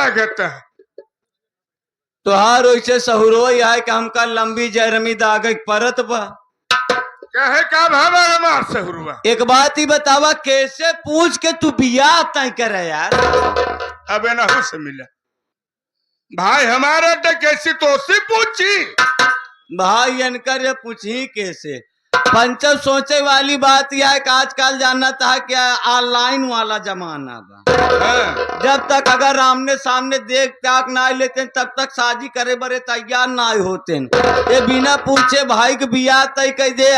लागत है तुहार वैसे सहुरो आए कि हमका लंबी जरमी दाग परत बा। कहे का भावा हमार से हुआ। एक बात ही बतावा, कैसे पूछ के तू बियाह तय करे यार? अबे ना से मिला भाई हमारा तो कैसी तो सी पूछी भाई इनकर ये पूछी कैसे? पंचम सोचे वाली बात यह है कि आजकल जानना था क्या ऑनलाइन वाला जमाना बा। जब तक अगर आमने सामने देख ताक ना लेते तब तक शादी करे बरे तैयार ना होते। ये बिना पूछे भाई के बियाह तय कर दे।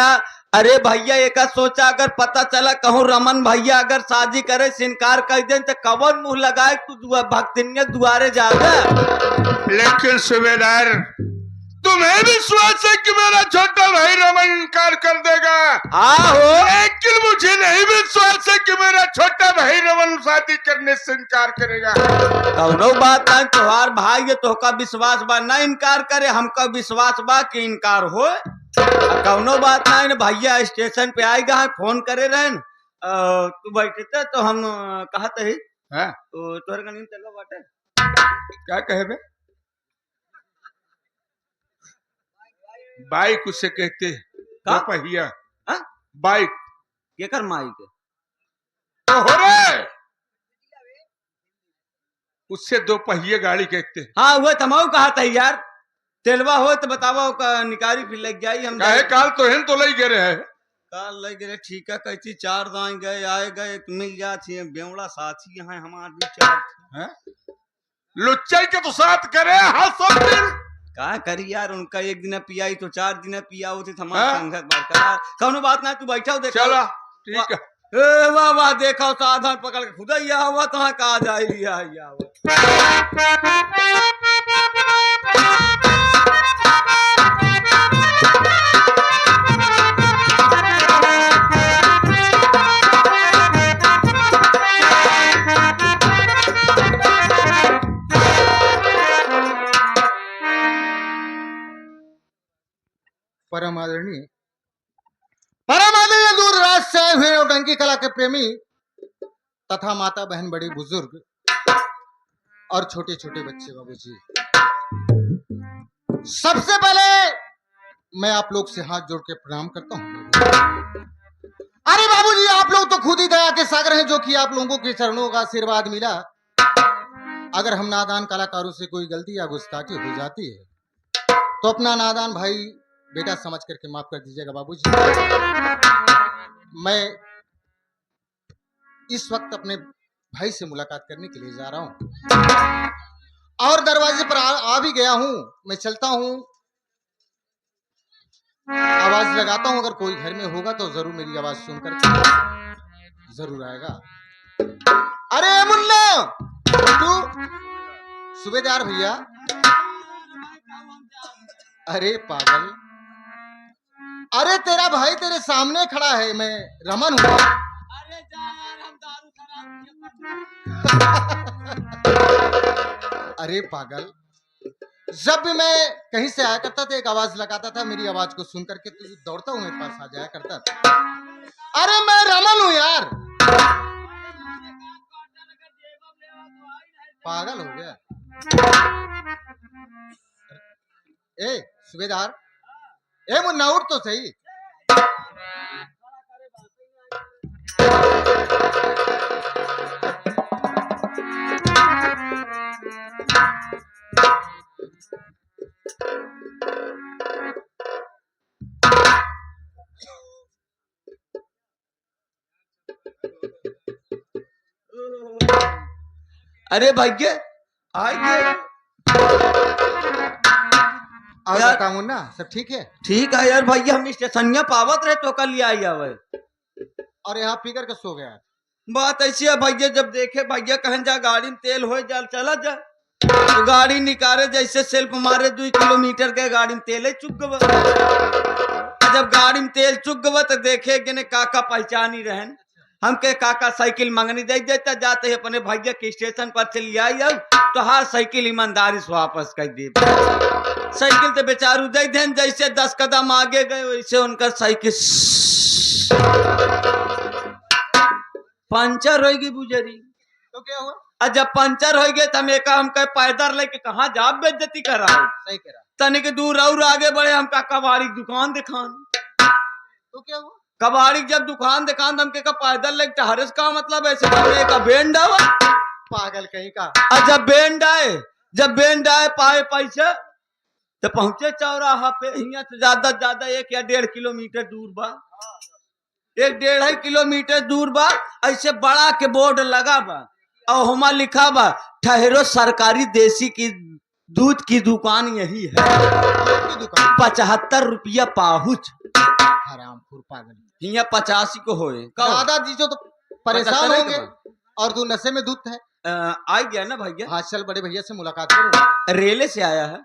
अरे भैया एक सोचा, अगर पता चला कहूँ रमन भैया अगर शादी करे से इनकार कर दे तो कवन मुंह लगाए तू भक्तिनिया दुआरे जाता। लेकिन सुबेदार तुम्हें विश्वास है कि मेरा छोटा भाई रमन इनकार कर देगा? हाँ हो, लेकिन मुझे नहीं विश्वास है कि मेरा छोटा भाई रमन शादी करने से इनकार करेगा। कौनो बात नहीं, तुम्हार भाई है तो का विश्वास बा ना इनकार करे, हमका विश्वास बा कि इनकार हो। कौनो बात नहीं, भैया स्टेशन पे आएगा फोन करे रहे तू बैठते तो हम कहते ही तो तोहर का नींद चलो बाटे क्या कहे बे? बाइक उसे कहते का? पहिया हाँ? बाइक ये कर माई के तो हो रहे उससे दो पहिए गाड़ी कहते। हाँ वो तमाऊ कहा था यार, तेलवा हो तो बतावा का निकारी फिर लग जाई। हम काहे काल तो हैं तो लई गए है काल लग गए ठीक है, कैसी चार दाएं गए आए गए मिल जाती बेवड़ा साथी यहाँ हमारे विचार लुच्चाई के तो साथ करे हाँ सब दिन का करी यार। उनका एक दिन पियाई तो 4 दिन पिया होती संगत बरकरार। कौनो बात ना, तू बैठा देखा चला ठीक है। वाह वाह देखो साधन पकड़ के खुदा या हुआ तो कहा जाए लिया परम आदरणीय दूरदराज से आए हुए नौटंकी कला के प्रेमी तथा माता बहन बड़े बुजुर्ग और छोटे छोटे बच्चे बाबूजी, सबसे पहले मैं आप लोग से हाथ जोड़ के प्रणाम करता हूं। अरे बाबूजी आप लोग तो खुद ही दया के सागर हैं, जो कि आप लोगों के चरणों का आशीर्वाद मिला। अगर हम नादान कलाकारों से कोई गलती या गुस्ताखी हो जाती है तो अपना नादान भाई बेटा समझ करके माफ कर दीजिएगा बाबूजी। मैं इस वक्त अपने भाई से मुलाकात करने के लिए जा रहा हूं और दरवाजे पर आ भी गया हूं। मैं चलता हूं, आवाज लगाता हूं, अगर कोई घर में होगा तो जरूर मेरी आवाज सुनकर जरूर आएगा। अरे मुन्ना तू सूबेदार भैया, अरे पागल, अरे तेरा भाई तेरे सामने खड़ा है, मैं रमन हूँ। अरे जा यार हम दारू अरे पागल, जब भी मैं कहीं से आया करता था एक आवाज लगाता था, मेरी आवाज को सुन करके तू दौड़ता हूँ मेरे पास आ जाया करता था। अरे मैं रमन हूँ यार, पागल हो गया। ए सूबेदार, ए मुन्ना उठ तो सही। अरे भैया आइए और मुन्ना सब ठीक है? ठीक है यार भैया, हम स्टेशनिया पावत रहे तो कल आई आवे और यहाँ पीकर के सो गया। बात ऐसी है भैया, जब देखे भैया कहें जा गाड़ी में तेल हो जा चला जा तो गाड़ी निकाले जैसे सेल्फ मारे 2 किलोमीटर के गाड़ी में तेल चुक गवा। जब गाड़ी में तेल चुक गवा तो देखे कि काका पहचान ही रहन हमके काका साइकिल मंगनी दे देता, जाते ही अपने भैया के स्टेशन पर चली आई तो हाँ साइकिल ईमानदारी से वापस कर दे। साइकिल तो बेचारू दे देन, जैसे 10 कदम आगे गए वैसे उनका साइकिल पंचर होगी बुजरी। तो क्या हुआ? और जब पंचर हो गए तो हम कहे पैदल लेके कहाँ जा बेइज्जती कराओ। सही कह रहा। तनिक दूर और आगे बढ़े हमका कबाड़ी की दुकान दिखान। तो क्या हुआ? कबाड़ी जब दुकान दिखान तो हमके का पैदल लेके टहरस का मतलब ऐसे करने का बैंड आवा। पागल कहीं का। और जब बैंड आए पाए पैसे तो पहुंचे चौराहा पे। यहाँ से ज्यादा 1 या 1.5 किलोमीटर दूर बा। 1-1.5 किलोमीटर दूर बा। ऐसे बड़ा के बोर्ड लगा बा और हुमा लिखा बा ठहरो सरकारी देसी की दूध की दुकान यही है। की दुकान? 75 रुपया पाहुच। हरामखोर पागल। यहाँ 85 को होए दादा जी जो तो परेशान 75 होंगे के और तू नशे में धुत है। आ गया ना भैया। हाँ चल बड़े भैया से मुलाकात करो। रेले से आया है।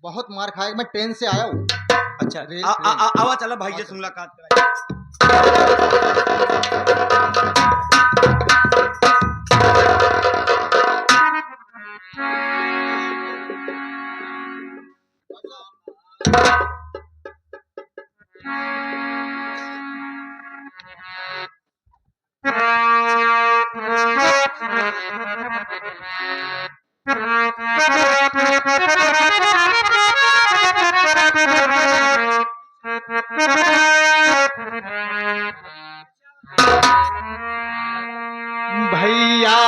बहुत मार खाएगा। मैं ट्रेन से आया हूँ। अच्छा रेल आवा चला भैया से मुलाकात कराए। भैया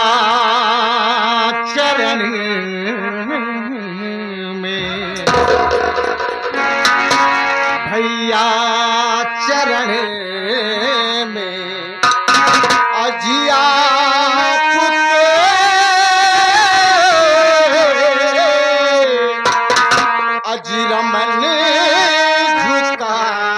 चरण में, भैया चरण में अजिया अजरमन झुकाए।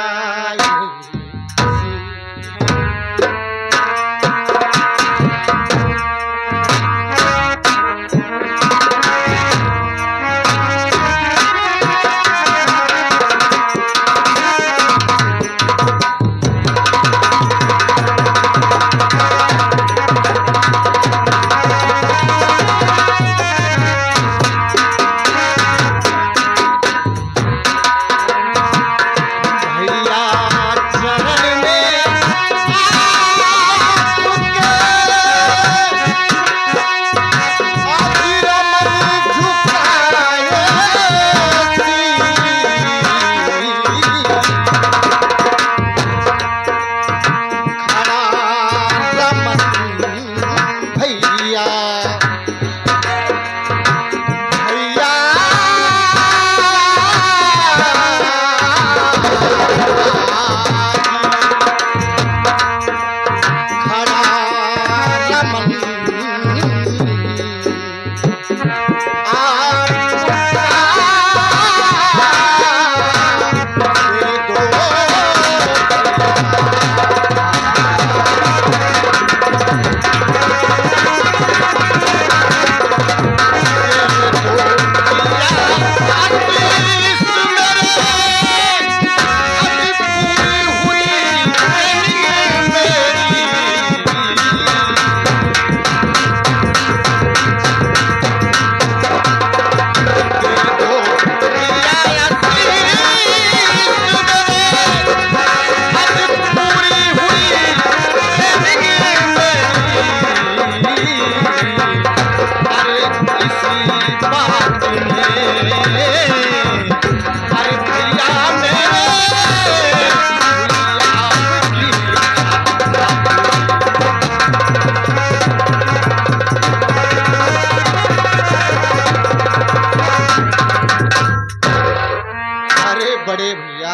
बड़े भैया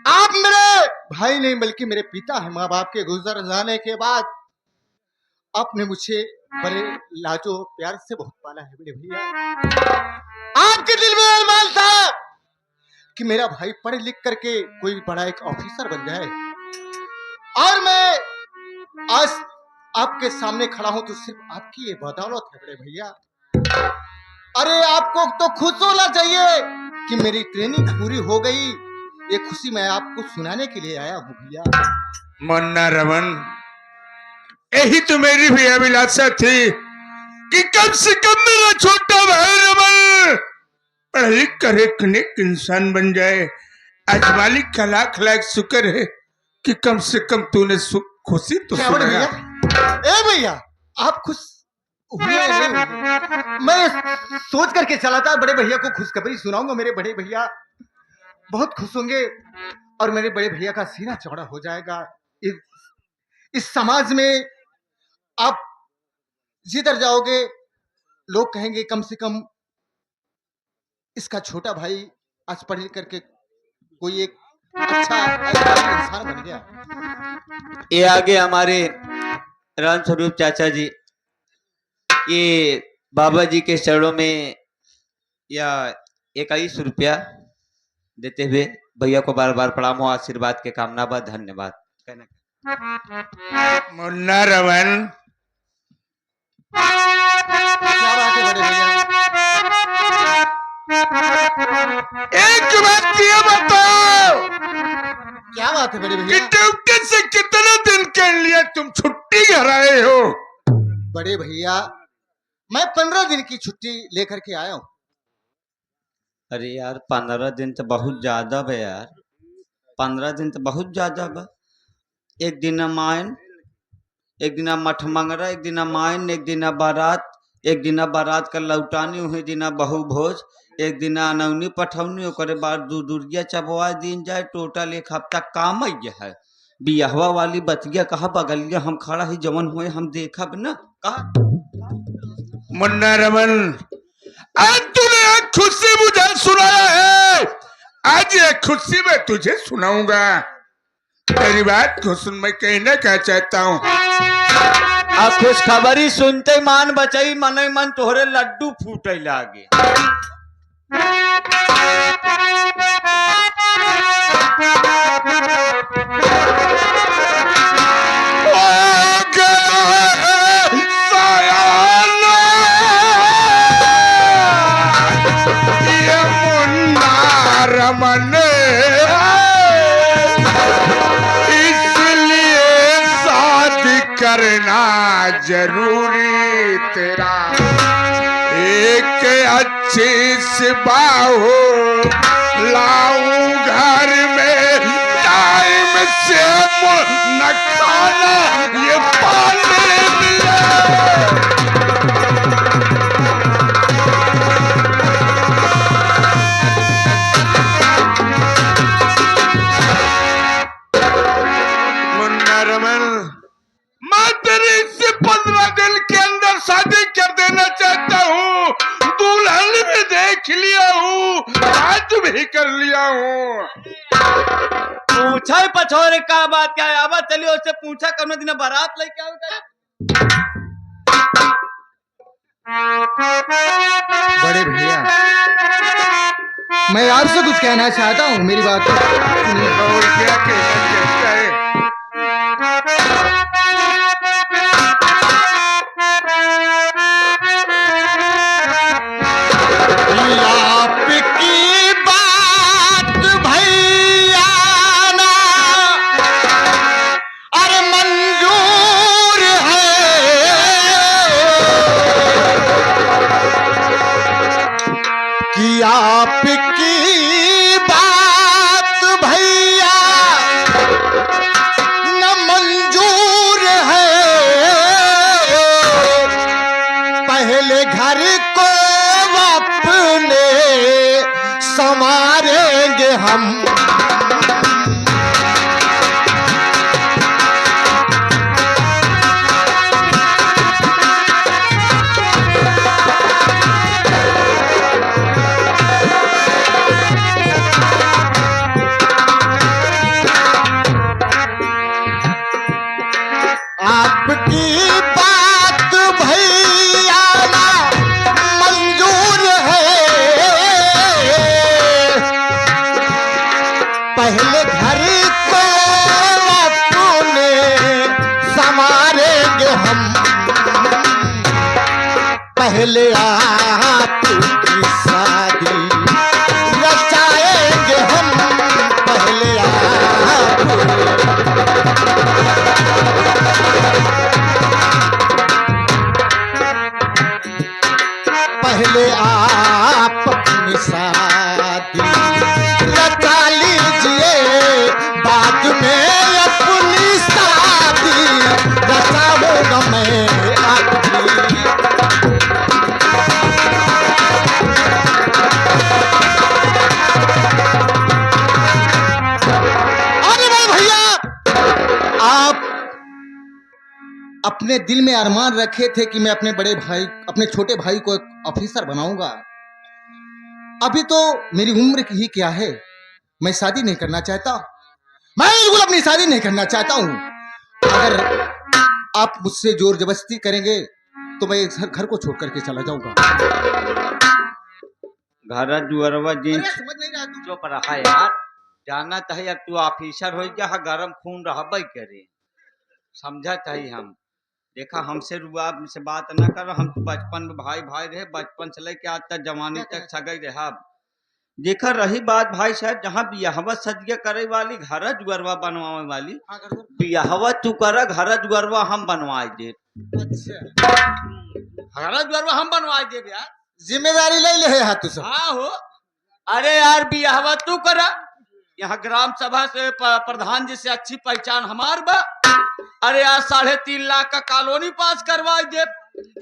आप मेरे भाई नहीं बल्कि मेरे पिता है। माँ बाप के गुजर जाने के बाद आपने मुझे बड़े लाजो प्यार से बहुत पाला है बड़े भैया। आपके दिल में अरमान था कि मेरा भाई पढ़ लिख करके कोई बड़ा एक ऑफिसर बन जाए और मैं आज आपके सामने खड़ा हूं तो सिर्फ आपकी ये बदौलत है बड़े भैया। अरे आपको तो खुश होना चाहिए कि मेरी ट्रेनिंग पूरी हो गई। ये खुशी मैं आपको सुनाने के लिए आया हूँ भैया। मुन्ना रमन, यही तो मेरी भी अभिलाषा थी कि कम से कम मेरा छोटा भाई रमन पढ़ लिख कर एक नेक इंसान बन जाए। आज मालिक का लाख लाख शुक्र है कि कम से कम तूने सुख खुशी तो क्या बड़े सुनाया। भैया? ए भैया आप खुश हुए या नहीं हुए? मैं सोच करके चला था बड़े भैया को खुशखबरी सुनाऊंगा। मेरे बड़े भैया बहुत खुश होंगे और मेरे बड़े भैया का सीना चौड़ा हो जाएगा। इस समाज में आप जिधर जाओगे लोग कहेंगे कम से कम इसका छोटा भाई आज पढ़ लिख करके कोई एक अच्छा इंसान बन गया। ये आगे हमारे राम स्वरूप चाचा जी ये बाबा जी के चरणों में या 21 रुपया देते हुए भैया को बार बार प्रणाम हो, आशीर्वाद के कामना बा, धन्यवाद कहना। मुन्ना रमन, क्या बात है बड़े भैया? एक बात ये बताओ क्या बात है बड़े कि भैया? ड्यूटी से कितने दिन के लिए तुम छुट्टी घर आए हो? बड़े भैया मैं 15 दिन की छुट्टी लेकर के आया हूँ। अरे यार 15 दिन तो बहुत ज्यादा बा यार, 15 दिन तो बहुत ज्यादा बा। एक दिन मायन, एक दिन मठ मंगरा, एक दिन मायन, एक दिन बारात, एक दिन बारात का लौटानी, वही दिन बहु भोज, एक दिन अनौनी पठौनी, ओकरे बाद दूरिया चबवा दिन जाए, टोटल एक हफ्ता काम है। बियाहवा वाली बतिया कहा बगलिया हम खड़ा ही जवन हुए हम देखब न कहा। मुन्ना रमन, आज तूने एक खुशी मुझे सुनाया है, आज एक खुशी मैं तुझे सुनाऊंगा। तेरी बात को सुन मैं कहना क्या चाहता हूँ। अब खुशखबरी सुनते मान बचाई मन ही मन तोहरे लड्डू फूटे लागे। ये मुन्ना रमन इसलिए शादी करना जरूरी तेरा, एक अच्छी सी बाहू लाऊं घर में, टाइम से न खाना ये पानी मिले। मुन्ना रमन, मैं तेरी से 15 दिन के अंदर शादी कर देना चाहता हूँ। दुल्हन भी देख लिया हूँ, बात भी कर लिया हूँ। पूछा पछोरे का बात क्या है, अब चलिए उससे पूछा कम दिन बारात लेके आओ। बड़े भैया मैं आपसे कुछ कहना चाहता हूँ, मेरी बात को सुनिए। और क्या कहना चाहता है? आपकी बात भैया ना अरे मंजूर है कि आपकी बात भैया न मंजूर है। पहले घर को अपने संवारेंगे हम, आपकी बात भैया ना मंजूर है। पहले घर को अपने संवारेंगे हम, पहले आपकी शादी रचाएंगे हम, पहले पहले आप अपनी शादी रचा लीजिए, बाद में अपनी शादी रचाऊंगा मैं। अपने दिल में अरमान रखे थे कि मैं अपने बड़े भाई, अपने छोटे भाई को एक ऑफिसर बनाऊंगा। अभी तो मेरी उम्र ही क्या है, मैं शादी नहीं करना चाहता, मैं बिल्कुल अपनी शादी नहीं करना चाहता हूं। अगर आप मुझसे जोर जबरदस्ती करेंगे तो मैं इस घर को छोड़ करके चला जाऊंगा। घर जुअरवा जीन अरे समझ नहीं रहा तू। चुप रहा यार, जाना चाहिए यार, तू ऑफिसर हो गया, गरम खून रहा करे, समझा चाहिए हम। देखा हमसे रुआब से बात न कर, हम तो बचपन में भाई भाई रहे, बचपन से लेके आज तक जवानी तक सगई रहा। देखा रही बात भाई साहब, जहाँ बियाहवा सदिया करे वाली, घर जुअरवा बनवावे वाली, हाँ, घर में। बियाहवा तू कर, घर जुअरवा हम बनवाए दे, अच्छा, घर जुअरवा हम बनवाए दे यार। जिम्मेदारी ले ले हाथ तू सब। हाँ हो, अरे यार बियाहवा तू करा, यहाँ ग्राम सभा से प्रधान जी से अच्छी पहचान हमार बा। अरे यार 3.5 लाख का कॉलोनी पास करवाए दे,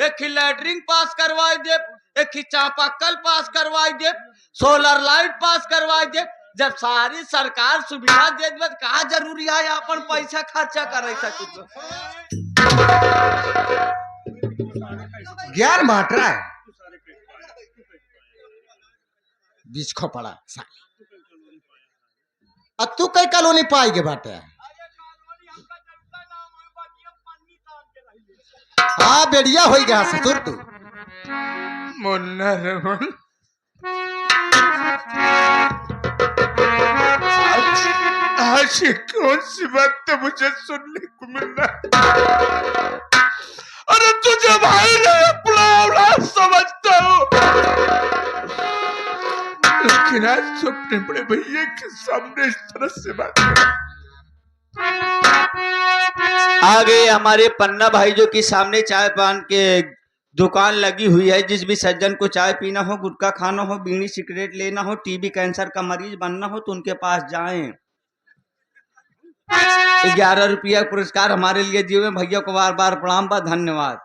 एक ही लैटरिन पास करवाए दे, एक ही चापाकल पास करवाए दे, सोलर लाइट पास करवाए दे। जब सारी सरकार सुविधा दे दे, कहा जरूरी है अपन पैसा खर्चा करे सकते। ज्ञान बांट रहा है, बीच खो पड़ा साले। अब तू कई कॉलोनी पाएगे बाटे। हाँ बेड़िया हो गया ससुर तू। मुन्ना रमन, आज ये कौन सी बात तो मुझे सुनने को मिल रहा। अरे तुझे भाई ने अपना औलाद समझता हूँ, लेकिन आज तो अपने बड़े भैया के सामने इस तरह से बात कर। आगे हमारे पन्ना भाई जो कि सामने चाय पान के दुकान लगी हुई है, जिस भी सज्जन को चाय पीना हो, गुटखा खाना हो, बीड़ी सिगरेट लेना हो, टीबी कैंसर का मरीज बनना हो, तो उनके पास जाएं। 11 रुपया पुरस्कार हमारे लिए दिए हुए भैया को बार बार प्रणाम बा, धन्यवाद।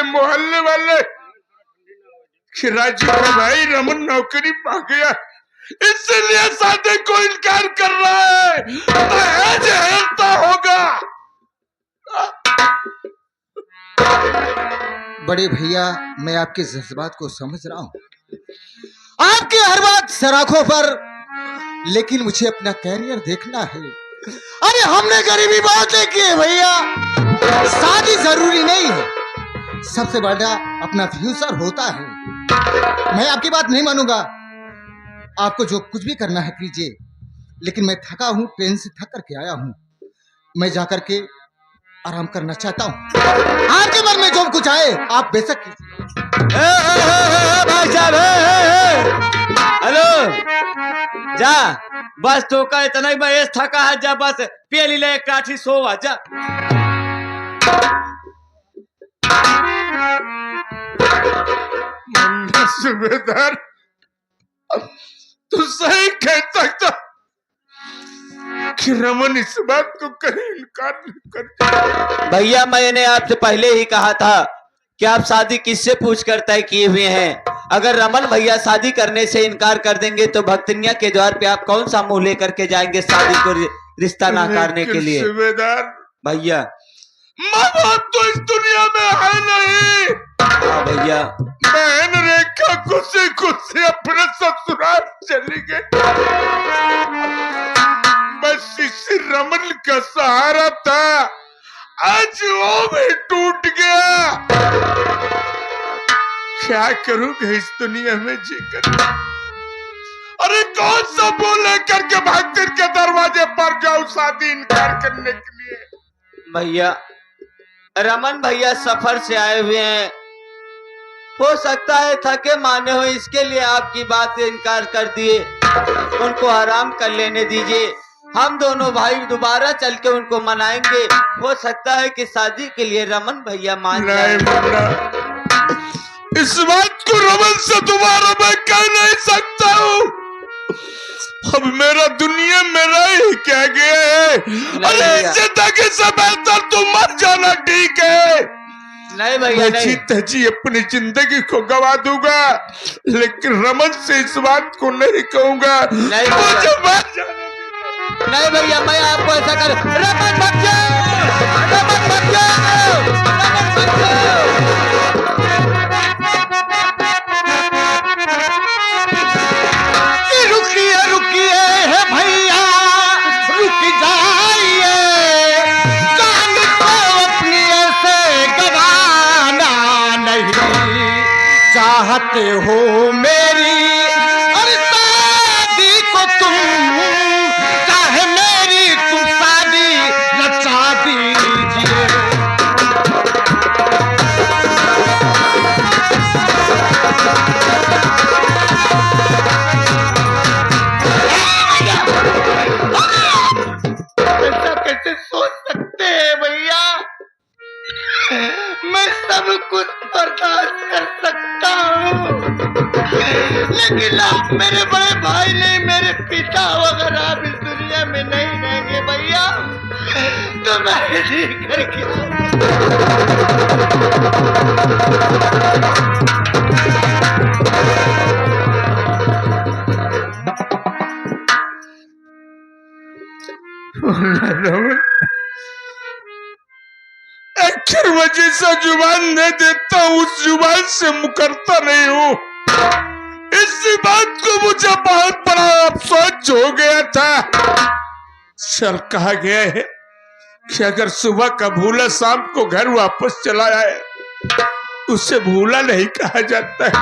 मोहल्ले वाले कि राजू का भाई रमन नौकरी पा गया, इसलिए शादी को इनकार कर रहा है, दहेज हेरता होगा। बड़े भैया, मैं आपके जज्बात को समझ रहा हूँ, आपकी हर बात सराखों पर, लेकिन मुझे अपना कैरियर देखना है। अरे हमने गरीबी बहुत देखी है भैया, शादी जरूरी नहीं है, सबसे बड़ा अपना फ्यूचर होता है। मैं आपकी बात नहीं मानूंगा, आपको जो कुछ भी करना है कीजिए, लेकिन मैं थका हूं, ट्रेन से थक करके आया हूं, मैं जाकर के आराम करना चाहता हूं। आपके मन में जो कुछ आए आप बेशक कीजिए। भाई साहब, हेलो, जा बस तो का इतना ही बस थका है, जा बस पेली ले एक काठी सोवा जा। सूबेदार, तू सही कहता था, कि रमन इस बात को कहीं इनकार नहीं कर। भैया मैंने आपसे पहले ही कहा था कि आप शादी किससे पूछ कर तय किए हुए हैं। अगर रमन भैया शादी करने से इनकार कर देंगे तो भक्तनिया के द्वार पे आप कौन सा मुंह लेकर के जाएंगे शादी को रिश्ता नकारने के लिए। सूबेदार भैया माँ बाप तो इस दुनिया में है नहीं। हाँ भैया, बहन रेखा खुशी खुशी अपने ससुराल चली गई। बस इसी रमन का सहारा था, आज वो भी टूट गया। क्या करूंगा इस दुनिया में जीकर। अरे कौन सा बोले करके भक्तन के दरवाजे पर जाऊं शादी इनकार करने के लिए। भैया रमन भैया सफर से आए हुए हैं, हो सकता है थके माने हो, इसके लिए आपकी बात से इनकार कर दिए। उनको आराम कर लेने दीजिए, हम दोनों भाई दोबारा चल के उनको मनाएंगे। हो सकता है कि शादी के लिए रमन भैया मान जाए। इस बात को रमन से दोबारा मैं कह नहीं सकता हूँ। अब मेरा दुनिया मेरा ही कह गया है। अरे जिंदगी से बेहतर तुम मर जाना ठीक है। नहीं भैया नहीं, जी अपनी जिंदगी को गवा दूंगा, लेकिन रमन से इस बात को नहीं कहूंगा। नहीं मुझे मर जाना। नहीं भैया, मैं आपको ऐसा कर रमन मत जाओ, रमन मत जाओ, रमन मत जाओ। रुकिए रुकिए है भैया, रुक जाइए, जान को अपनी ऐसे गवाना नहीं। चाहते हो मेरी और शादी को तुम, चाहे मेरी तुम शादी रचा दीजिए। ऐसा कैसे सोच सकते हैं भैया? मैं सब कुछ बर्दाश्त कर सकता हूँ, लेकिन आप मेरे बड़े भाई नहीं, मेरे पिता अगर आप इस दुनिया में नहीं रहेंगे भैया तो मैं जी करके। आखिर मैं जैसा जुबान दे देता हूँ उस जुबान से मुकरता नहीं हूँ। इसी बात को मुझे बहुत बड़ा अफसोस हो गया था। सर कहा गया है कि अगर सुबह का भूला शाम को घर वापस चला आए उसे भूला नहीं कहा जाता है।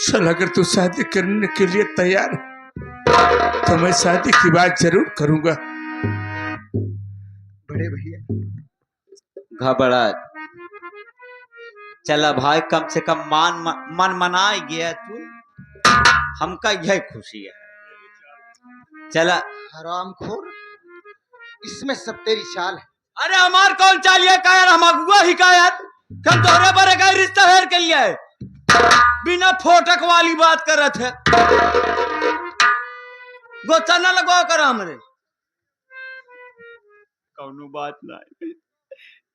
चल अगर तू शादी करने के लिए तैयार है तो मैं शादी की बात जरूर करूंगा। बड़े भैया घबरा चला भाई, कम से कम मन मना गया तू, हमका यह खुशी है। चला हरामखोर, इसमें सब तेरी चाल है। अरे हमार कौन चालिए का यार, हम अगुआ ही का यार, हम तोरे पर गए रिश्ता हेर के लिए बिना फोटक वाली बात करत है। गोचा न लगवाओ कर हमरे कौनो बात ना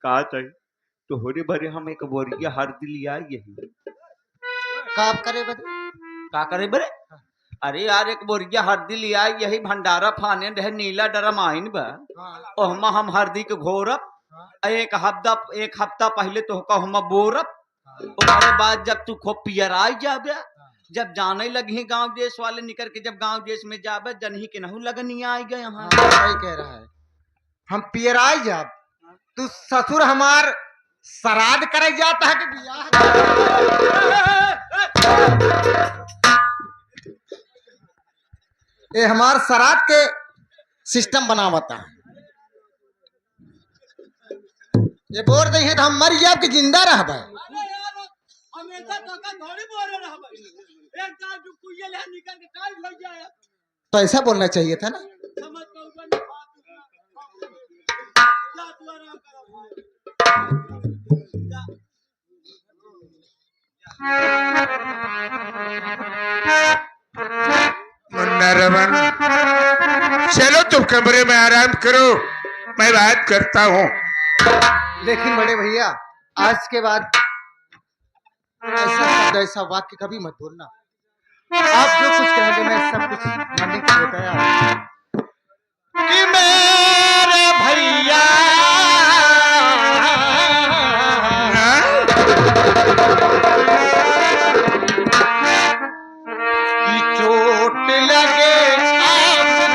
कहा था तोहरे भरे हम एक बोरिया हरदी लिया यही काप करे बदे का करे बरे। अरे यार एक बोरिया हरदी लिया यही भंडारा फाने रहे नीला डरम आइन बा, ओहमा हम हरदी के घोरब, एक हफ्ता पहले तो हम बोरब, उसके बाद जब तू खूब पियराई जाबे, जब जाने लगी गांव देश वाले निकल के, जब गांव देश में जाबे जनही के नहू लगनी आई गए यहाँ। सही कह रहा है, हम पियराई जाब, तू ससुर हमार श्राद्ध करे जाता है कि बियाह। ये हमार श्राद्ध के सिस्टम बनावता है। ये बोल रही है तो हम मर जाब कि जिंदा रह भाई। तो ऐसा बोलना चाहिए था ना। मुन्ना रमन कमरे में आराम करो, मैं बात करता हूँ। लेकिन बड़े भैया आज के बाद ऐसा शब्द ऐसा वाक्य कभी मत बोलना। आप जो कुछ कहेंगे मैं सब कुछ मानने के लिए तैयार हूं। कि मेरे भैया हाँ? की चोट लगे आपको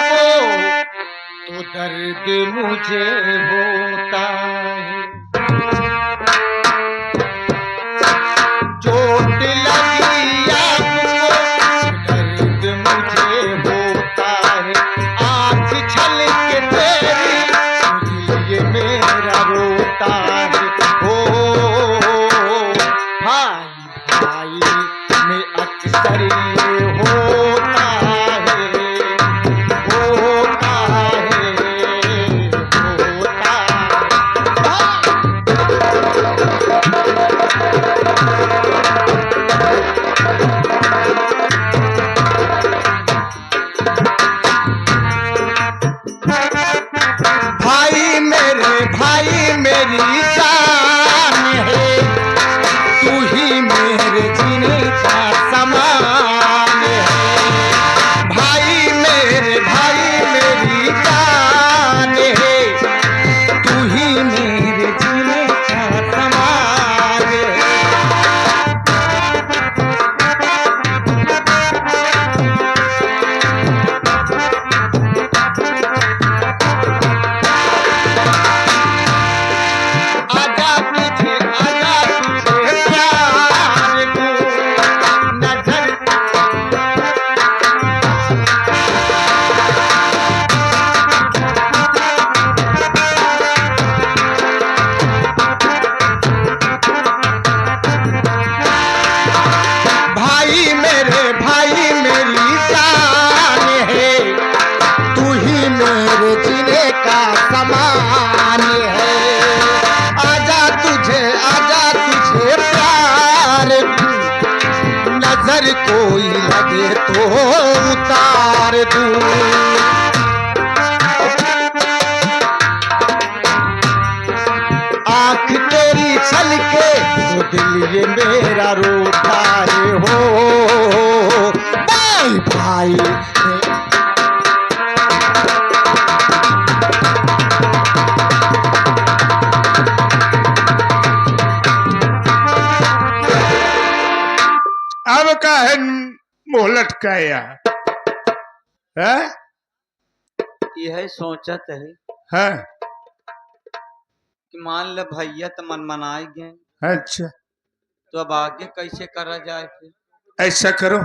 तो दर्द मुझे होता है। चोट लगी आपको दर्द मुझे होता है। आँख छलक तेरी ये मेरा रोता है। ओ भाई भाई में अक्सर ये होता है, होता है, होता भाई मेरी जान है। तू ही मेरे जीने का समान है। भाई मेरी जान है। तू ही मेरे जीने का समान है। आजा तुझे प्यार दूं नजर। भाई मेरी जान है। तू ही मेरे जीने का समान है। आजा तुझे प्यार दूं नजर कोई लगे तो उतार दूं। आँख तेरी छलके तो दिल ये मेरा रोता है। हो भाई भाई अब का है मुंह लटकाया है? यह सोचत है हाँ? कि मान ले भैया तो मन मनाई गए, अच्छा, तो अब आगे कैसे करा जाए फिर? ऐसा करो,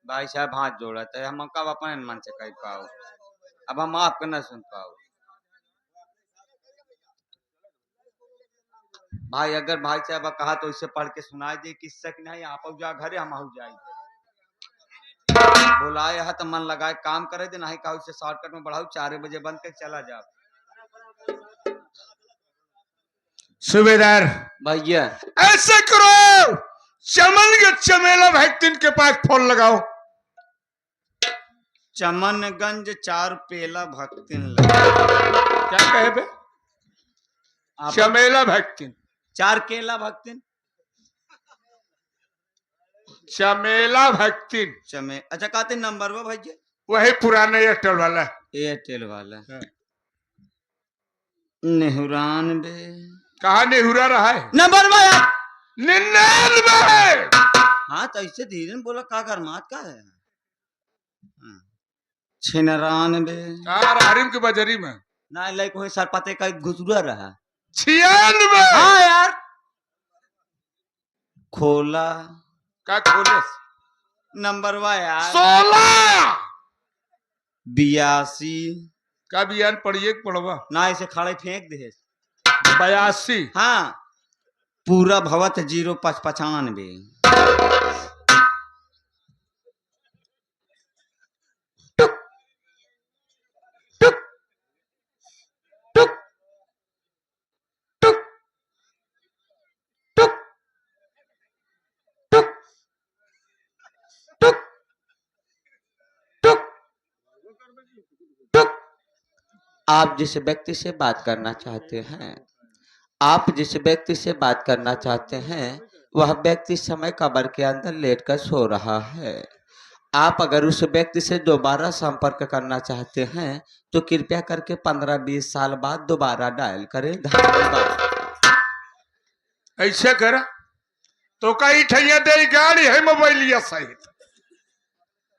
भाई साहब हाथ जोड़ा था, हम कब अपन मन से कह पाओ, अब हम आपका न सुन पाओ। भाई अगर भाई साहब कहा तो इसे पढ़ के सुनाई दे किस्सा कि नहीं, आप जा घरे हम हो जाए बुलाए है तो मन लगाए काम करे दे, नहीं कहा उसे शॉर्टकट में बढ़ाओ 4 बजे बंद कर चला जाओ। सूबेदार भैया ऐसा करो, चमन के चमेला भक्तिन के पास फोन लगाओ। चमनगंज 4 पेला भक्तिन क्या कहे बे? चमेला भक्तिन 4 केला भक्तिन चमेला भक्तिन अच्छा कहते नंबर वो भैया वही पुराने एयरटेल वाला। एयरटेल वाला नेहुरान बे कहा नेहुरा रहा है नंबर में यार 99। हाँ तो ऐसे धीरे बोला का कर मात का है 96 हरिम की बजरी में ना लाइक वही सर पते का घुसुआ रहा 96। हाँ यार खोला का खोले नंबर वा यार 16 82 का बियान पढ़िए पढ़वा ना इसे खड़े फेंक दे 82। हाँ पूरा भवत 095। आप जिस व्यक्ति से बात करना चाहते हैं, आप जिस व्यक्ति से बात करना चाहते हैं वह व्यक्ति समय कब्र के अंदर लेटकर सो रहा है। आप अगर उस व्यक्ति से दोबारा संपर्क करना चाहते हैं तो कृपया करके 15-20 साल बाद दोबारा डायल करें। धन्यवाद। ऐसे कर तो कई ठैया दे गाड़ी है मोबाइलिया सहित।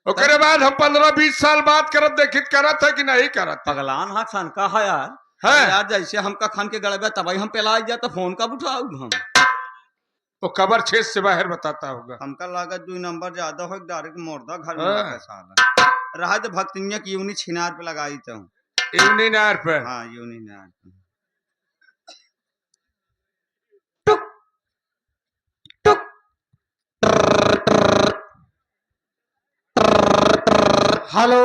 ओकरे बाद हम 15-20 साल बाद करत देखित करत है कि नहीं करत। पगलान हाँ सन का है यार। है यार जैसे हमका खान के गड़बे तभी हम पेला जाए तो फोन कब उठाऊ हम। वो कबर छेद से बाहर बताता होगा। हमका लागत 2 नंबर ज्यादा हो डायरेक्ट मोर्दा घर में लगा साला। रहा तो भक्तिया की यूनी छिनार पे लगाई तो यूनिनार पे। हाँ यूनिनार पे। हेलो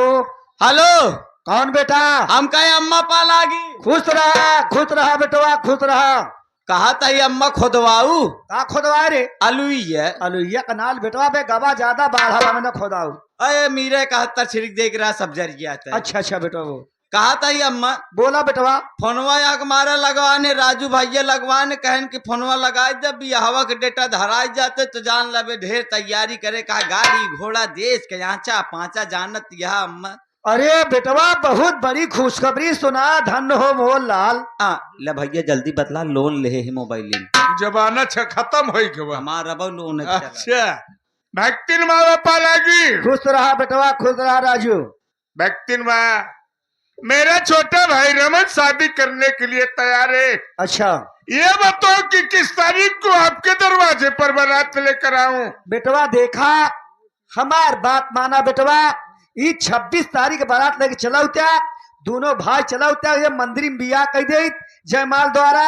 हेलो कौन बेटा? हम कहे अम्मा पालागी। खुश रहा बेटवा, खुश रहा। कहा था ये अम्मा खोदवाऊ का खोदवाए रे? अलुई है। अलुइया कनाल बेटवा बे गवा ज्यादा बाढ़ा में न खोदाऊ। अरे मीरे 71 छिड़क देख रहा सब जरिया था। अच्छा बेटा वो कहा था ये अम्मा बोला बेटवा। फोनवा या मारा लगवाने राजू भैया लगवाने कहन कि फोनवा लगाए जब हवा के डेटा धराए जाते तो जान लबे ढेर तैयारी करे। कहा गाड़ी घोड़ा देश के आचा पांचा जानत यह अम्मा। अरे बेटवा बहुत बड़ी खुशखबरी सुना, धन हो मोहन लाल। ले भैया जल्दी बतला लोन ले है मोबाइल जमाना खत्म हो गया हमारा लोन। अच्छा भक्तिन माँ बापा लगी। खुश रहा बेटवा, खुश रहा राजू। भक्तिन माँ मेरा छोटा भाई रमन शादी करने के लिए तैयार है। अच्छा ये बताओ कि किस तारीख को आपके दरवाजे पर बारात लेकर आऊं? बेटवा देखा हमार बात माना बेटवा, ये 26 तारीख बारात लेके चलाऊ त्या दोनों भाई चलाऊ त्या ये मंदिर में बिया कह दे जयमाल द्वारा।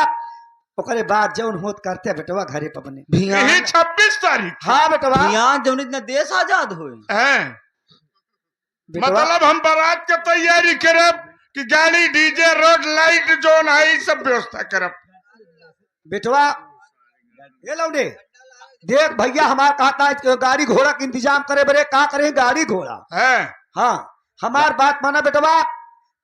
ओकरे बाद जौन होत करते बेटवा घरे पर बने यही 26 तारीख। हाँ बेटवा जौन इतना देश आजाद हुए हैं। मतलब हम बारात के तैयारी करब कि गाड़ी डीजे रोड लाइट जोन है सब व्यवस्था करब। बेटवा ये लौंडे देख भैया हमारा कहता है गाड़ी घोड़ा का इंतजाम करे बरे का करे गाड़ी घोड़ा है। हाँ हमार बात माना बेटवा,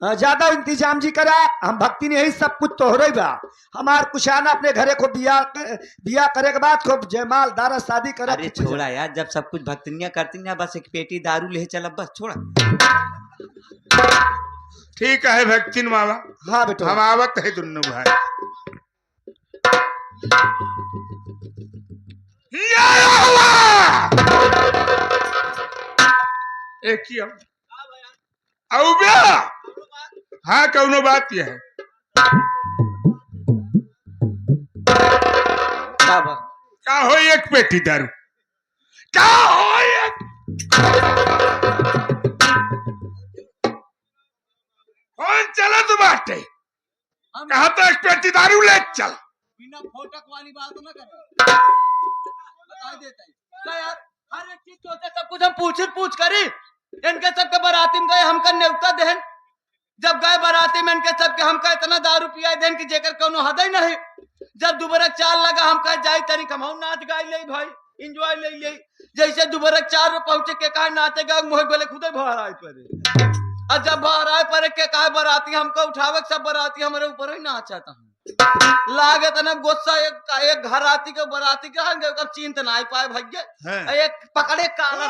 ज्यादा इंतजाम जी करा। हम भक्ति ने यही सब कुछ तो हो रही बा। हमार कुशाना अपने घरे को बिया करे के बाद खूब जयमाल दारा शादी करे। अरे छोड़ा यार जब सब कुछ भक्तिनियां करती ना बस एक पेटी दारू ले चला बस छोड़ा। ठीक है भक्तिन मामा। हाँ बेटा हम आवत है दोनों भाई। एक ही हाँ कौनो बात यह है क्या हो एक पेटी दारू क्या हो एक कौन चला तू बाटे कहा तो एक पेटी दारू ले चल। बिना फोटक वाली बात ना करे बता देता है यार हर एक चीज सोचे सब कुछ हम पूछ करी। इनके सबके बाराती में गए हमका न्योता देन जब गए बाराती में इनके सबके हमका इतना दारू पिया देन कि जेकर कोनो हद ही नहीं। जब दोबारा चाल लगा हमका जाई तनी कमाऊ नाच गाई ले भाई एंजॉय ले ले। जैसे दोबारा 4 में पहुंचे के कहा नाचे गा मोह बोले खुदे भराए पड़े। और जब भराए पड़े के कहा बाराती हमको उठावे सब बाराती हमारे ऊपर ही नाचता हूँ लागत ना गुस्सा। एक घर आती के बराती के हंगे कब चिंत ना ही पाए भैया एक पकड़े काला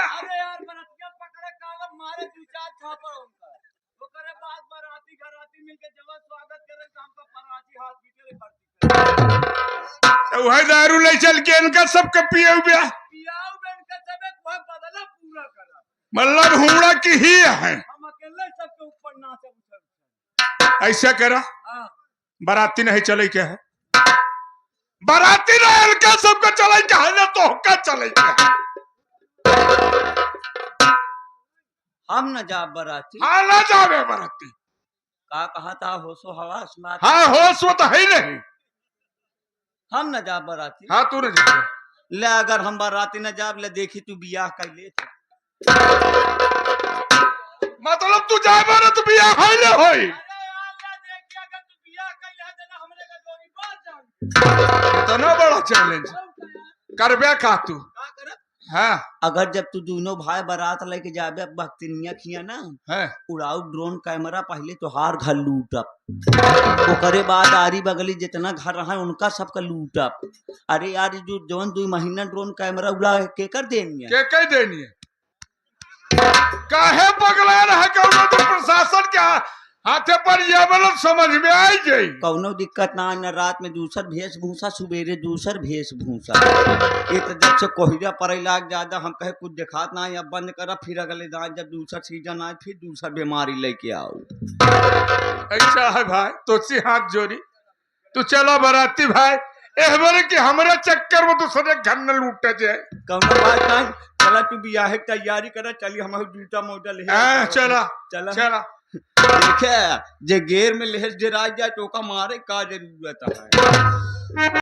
अरे यार बरातिया पकड़े काला मारे 2-4 छापर उनका ओकरे बाद बराती घराती मिलके जब स्वागत करे तो हमका पराती हाथ पीछे करती तो वह दारू ले चल के इनका सबका पियाऊ बे इनका सबे कोई बदला पूरा करा मतलब हुड़ा की ही है। हम अकेले सबके ऊपर नाचे ऐसा करा बाराती नहीं चले क्या है बाराती रहल का सबका चले क्या है ना तो का चले क्या हम न जा बराती। हाँ ना जावे बाराती का कहा था होशो हवास में। हाँ होश वो तो है नहीं। हम न जा बराती। हाँ तू न जा ले अगर हम बाराती न जाब ले देखी तू बियाह कर ले मतलब तू जाए बारा तू बियाह है ले होई इतना बड़ा चैलेंज करबे का तू हाँ अगर जब तू दोनों भाई बारात लेके जाबे भक्तिनिया खिया ना हाँ उड़ाऊ ड्रोन कैमरा पहले तो हार घर लूटब ओकरे बाद आरी बगली जितना घर रहा उनका सबका लूटब। अरे यार जो जौन 2 महीना ड्रोन कैमरा उड़ा के कर देनी है के कह देनी है काहे पगला रहा कौनो तो प्रशासन के हाथे पर ये वाला समझ में आई जाई कौनो दिक्कत ना न रात में दूसर वेशभूषा सुबेरे दूसर वेशभूषा ये तो जब से कोहरा पड़े लाग ज्यादा हम कहे कुछ दिखात ना अब बंद करा फिर अगले दान जब दूसर सीजन आए फिर दूसर बीमारी लेके आओ। ऐसा है भाई तो सी हाथ जोड़ी तू चला बराती भाई एहबर के हमारे चक्कर में दूसरे घर न लूटे जाए कौनो बात नहीं चला तू बियाह की तैयारी करा चली हमारे जूता मोजा ले चला चला चला देखे जे गेर में लेहस जरा जाए तो का मारे का जरूरत है।